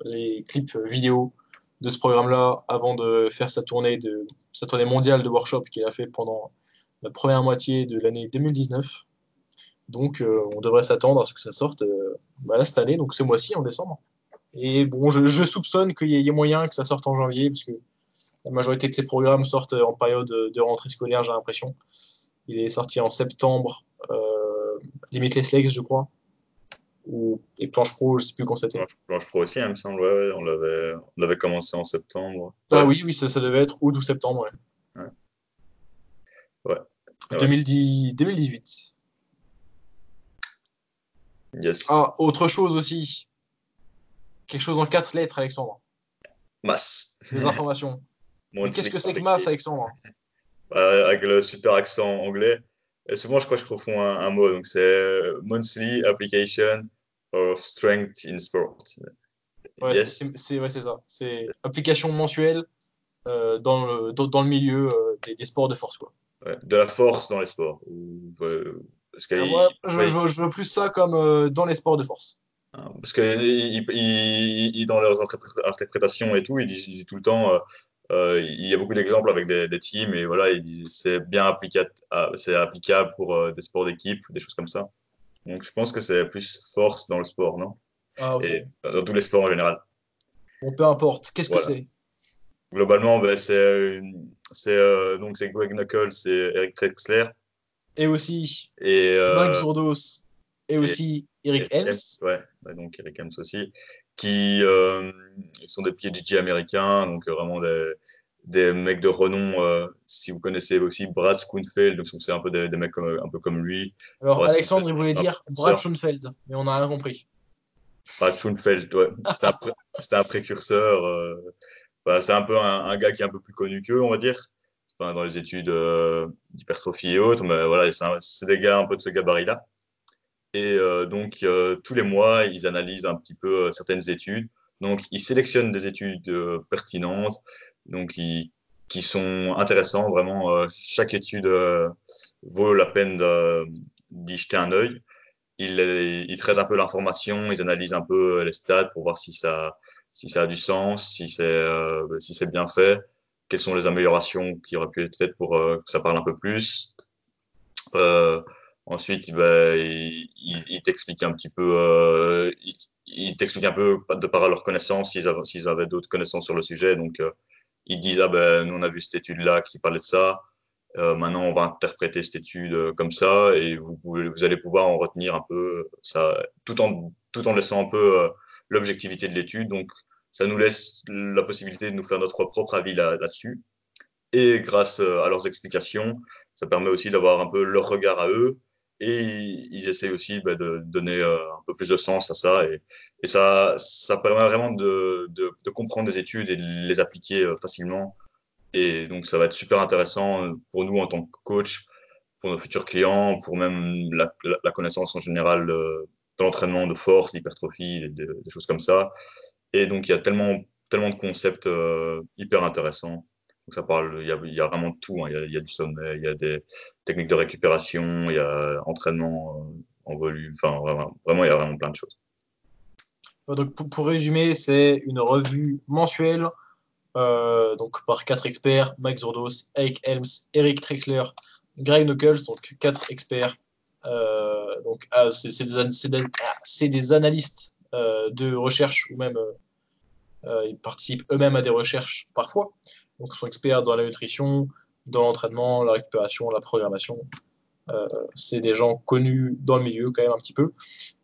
les clips vidéo de ce programme-là avant de faire sa tournée mondiale de workshop qu'il a fait pendant la première moitié de l'année 2019. Donc on devrait s'attendre à ce que ça sorte là, cette année, donc ce mois-ci en décembre. Et bon, je soupçonne qu'il y ait moyen que ça sorte en janvier, parce que la majorité de ces programmes sortent en période de rentrée scolaire, j'ai l'impression. Il est sorti en septembre, Limitless Legs, je crois, et Planche Pro, je ne sais plus quand c'était. Planche Pro aussi, hein, il me semble. Ouais, ouais, on l'avait commencé en septembre. Ah Ouais, oui, oui, ça devait être août ou septembre, ouais. ouais, ouais, ouais. 2010, 2018. Yes. Ah, autre chose aussi, quelque chose en 4 lettres, Alexandre. Mass. Des informations. Mais qu'est-ce Monthly que c'est que MAS, Application. Alexandre? Avec le super accent anglais. Et souvent, je crois que je confonds un mot. Donc, c'est Monthly Application of Strength in Sport. Ouais, Yes. ouais, c'est ça. C'est application mensuelle dans le milieu des sports de force, quoi. Ouais, de la force dans les sports. Parce que, Ah, moi, ouais, je veux plus ça comme dans les sports de force. parce que dans leurs interprétations et tout, ils disent tout le temps, il y a beaucoup d'exemples avec des teams et voilà, ils disent c'est bien applicable, c'est applicable pour des sports d'équipe, des choses comme ça. Donc je pense que c'est plus force dans le sport, non? Ah, ok. Et dans tous les sports en général. Bon, peu importe. Qu'est-ce que Voilà. c'est? Globalement, ben, donc c'est Greg Knuckles, c'est Eric Trexler Et aussi et, Mike euh, Zourdos et et aussi Eric Eric Helms, Helms. ouais, donc Eric Helms aussi, qui sont des PhD américains, donc vraiment des mecs de renom. Si vous connaissez aussi Brad Schoenfeld, donc c'est un peu des mecs un peu comme lui. Alors, Brad Schoenfeld, Alexandre, il c'est voulait un dire Brad précurseur. Schoenfeld, mais on n'a rien compris. Brad Schoenfeld, ouais, c'était un précurseur. Bah, c'est un peu un gars qui est un peu plus connu qu'eux, on va dire. Enfin, dans les études d'hypertrophie et autres, mais voilà, c'est des gars un peu de ce gabarit-là. Et donc, tous les mois, ils analysent un petit peu certaines études. Donc, ils sélectionnent des études pertinentes, donc qui sont intéressantes. Vraiment, chaque étude vaut la peine d'y jeter un œil. Ils traitent un peu l'information, ils analysent un peu les stats pour voir si ça a du sens, si c'est bien fait, quelles sont les améliorations qui auraient pu être faites pour que ça parle un peu plus. Euh, Ensuite, bah, ils t'expliquent un petit peu, ils t'expliquent un peu de par leur connaissance, s'ils avaient d'autres connaissances sur le sujet. Donc, ils disent, ah ben, nous, on a vu cette étude-là qui parlait de ça. Maintenant, on va interpréter cette étude comme ça et vous allez pouvoir en retenir un peu ça, tout en laissant un peu l'objectivité de l'étude. Donc, ça nous laisse la possibilité de nous faire notre propre avis là-dessus. Et grâce à leurs explications, ça permet aussi d'avoir un peu leur regard à eux. Et ils essayent aussi bah, de donner un peu plus de sens à ça. Et ça permet vraiment de comprendre les études et de les appliquer facilement. Et donc, ça va être super intéressant pour nous en tant que coach, pour nos futurs clients, pour même la connaissance en général de l'entraînement de force, d'hypertrophie, des choses comme ça. Et donc, il y a tellement de concepts hyper intéressants. Donc, il y a vraiment de tout, hein. Il y a du sommeil, il y a des techniques de récupération, il y a entraînement en volume. Enfin, vraiment, il y a vraiment plein de choses. Donc, pour résumer, c'est une revue mensuelle donc par 4 experts, Mike Zourdos, Eric Helms, Eric Trexler, Greg Knuckles, donc 4 experts. Donc c'est des analystes de recherche ou même ils participent eux-mêmes à des recherches parfois. Donc ils sont experts dans la nutrition, dans l'entraînement, la récupération, la programmation. C'est des gens connus dans le milieu quand même un petit peu.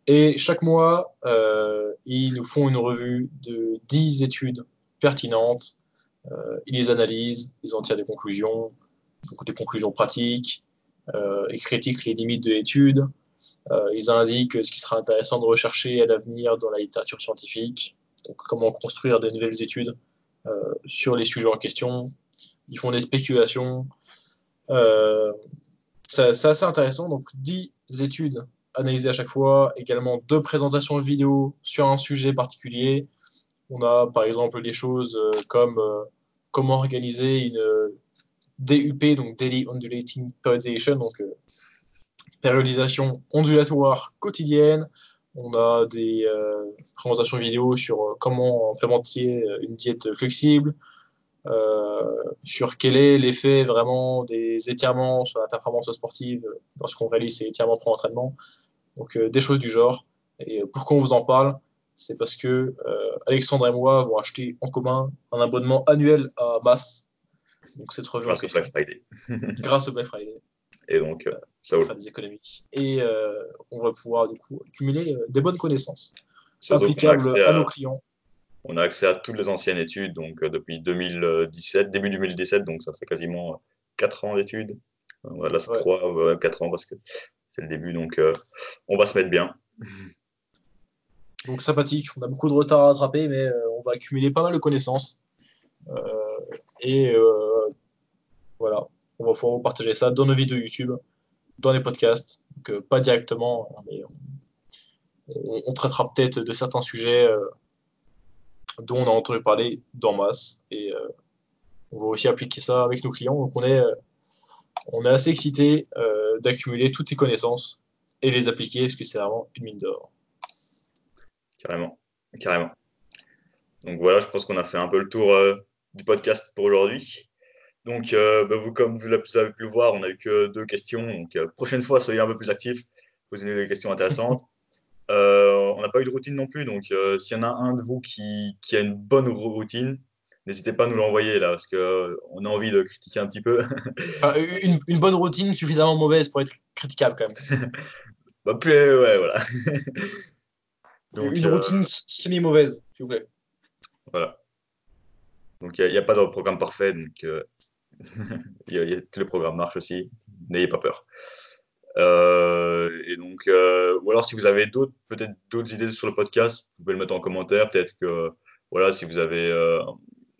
Et chaque mois, ils nous font une revue de 10 études pertinentes. Ils les analysent, ils en tirent des conclusions, donc des conclusions pratiques. Ils critiquent les limites de l'étude. Ils indiquent ce qui sera intéressant de rechercher à l'avenir dans la littérature scientifique. Donc comment construire de nouvelles études sur les sujets en question. Ils font des spéculations. Euh, c'est assez intéressant. Donc, 10 études analysées à chaque fois, également 2 présentations vidéo sur un sujet particulier. On a par exemple des choses comme comment organiser une DUP, donc Daily Undulating Periodization, donc périodisation ondulatoire quotidienne. On a des présentations vidéo sur comment implémenter une diète flexible, sur quel est l'effet vraiment des étirements sur la performance sportive lorsqu'on réalise ces étirements pour l'entraînement. Donc des choses du genre. Et pourquoi on vous en parle? C'est parce que Alexandre et moi avons acheté en commun un abonnement annuel à Mass, donc cette revue en grâce au question, Black Friday. grâce au Black Friday, Et donc, ça pour vaut le faire coup. des économies. Et on va pouvoir du coup accumuler des bonnes connaissances Surtout qu'on a applicables accès à nos à, clients. on a accès à toutes les anciennes études, donc depuis 2017, début 2017, donc ça fait quasiment 4 ans d'études. Là, c'est Ouais. 3, 4 ans parce que c'est le début, donc on va se mettre bien. Donc sympathique, on a beaucoup de retard à rattraper, mais on va accumuler pas mal de connaissances. Euh, et voilà, on va pouvoir vous partager ça dans nos vidéos YouTube, dans les podcasts, donc pas directement, mais on traitera peut-être de certains sujets dont on a entendu parler d'en masse. Et on va aussi appliquer ça avec nos clients. Donc on est assez excité d'accumuler toutes ces connaissances et les appliquer parce que c'est vraiment une mine d'or. Carrément. Carrément. Donc voilà, je pense qu'on a fait un peu le tour du podcast pour aujourd'hui. Donc, vous, comme vous avez pu le voir, on n'a eu que 2 questions. Donc, prochaine fois, soyez un peu plus actifs. Posez-nous des questions intéressantes. On n'a pas eu de routine non plus. Donc, s'il y en a un de vous qui a une bonne routine, n'hésitez pas à nous l'envoyer là, parce qu'on a envie de critiquer un petit peu. Enfin, une bonne routine suffisamment mauvaise pour être critiquable quand même. Bah, plus, ouais, voilà. Donc, Une routine semi-mauvaise, s'il vous plaît. voilà. Donc, il n'y a pas de programme parfait. Donc, tous les programmes marchent aussi. N'ayez pas peur. Et donc, ou alors si vous avez peut-être d'autres idées sur le podcast, vous pouvez le mettre en commentaire. Peut-être que, voilà, si vous avez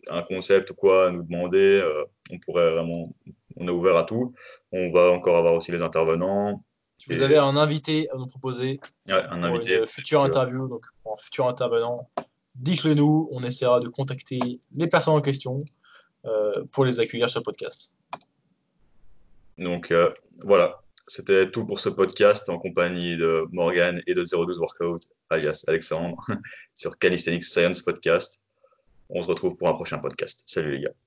un concept ou quoi à nous demander, on pourrait vraiment, on est ouvert à tout. On va encore avoir aussi les intervenants Si vous avez et un invité à nous proposer ouais, un pour invité. une future Donc, interview, donc pour un futur intervenant, dites-le nous, on essaiera de contacter les personnes en question pour les accueillir sur le podcast. voilà, c'était tout pour ce podcast en compagnie de Morgan et de 02 Workout, alias Alexandre, sur Calisthenics Science Podcast. On se retrouve pour un prochain podcast. Salut les gars.